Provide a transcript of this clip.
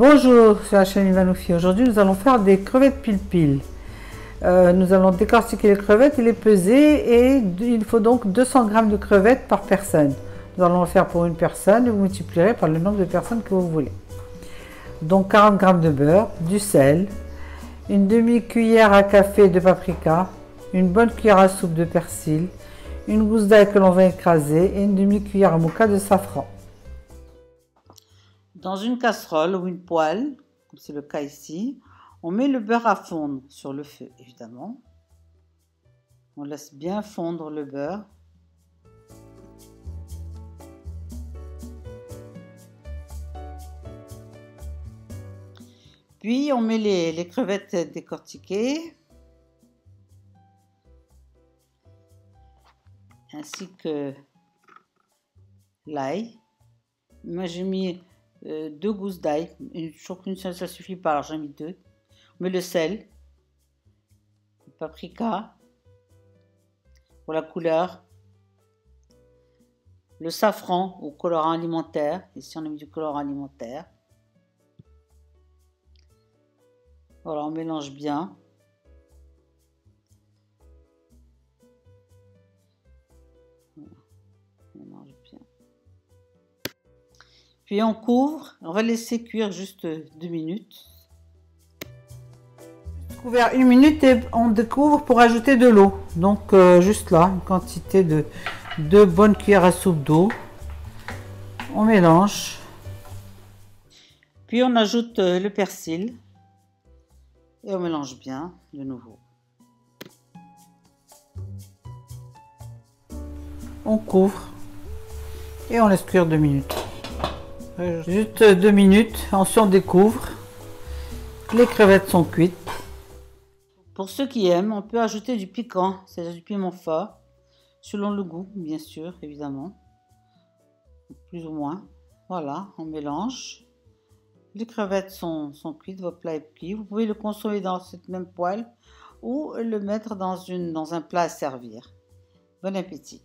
Bonjour, c'est la chaîne Ivanoufi. Aujourd'hui, nous allons faire des crevettes pile-pile. Nous allons décortiquer les crevettes et les peser, et il faut donc 200 g de crevettes par personne. Nous allons le faire pour une personne et vous multiplierez par le nombre de personnes que vous voulez. Donc 40 g de beurre, du sel, une demi-cuillère à café de paprika, une bonne cuillère à soupe de persil, une gousse d'ail que l'on va écraser et une demi-cuillère à mouka de safran. Dans une casserole ou une poêle, comme c'est le cas ici, on met le beurre à fondre sur le feu, évidemment. On laisse bien fondre le beurre. Puis on met les crevettes décortiquées, ainsi que l'ail. Moi j'ai mis 2 gousses d'ail, je trouve qu'une seule ça suffit pas, alors j'en ai mis 2. On met le sel, le paprika pour la couleur, le safran au colorant alimentaire, ici on a mis du colorant alimentaire. Voilà, on mélange bien. Voilà, on mélange bien. Puis on couvre, on va laisser cuire juste 2 minutes. Couvert 1 minute et on découvre pour ajouter de l'eau. Donc juste là, une quantité de 2 bonnes cuillères à soupe d'eau. On mélange. Puis on ajoute le persil. Et on mélange bien de nouveau. On couvre et on laisse cuire 2 minutes. Juste 2 minutes, ensuite on découvre. Les crevettes sont cuites. Pour ceux qui aiment, on peut ajouter du piquant, c'est-à-dire du piment fort, selon le goût, bien sûr, évidemment, plus ou moins. Voilà, on mélange. Les crevettes sont cuites, votre plat est cuit. Vous pouvez le consommer dans cette même poêle ou le mettre dans un plat à servir. Bon appétit!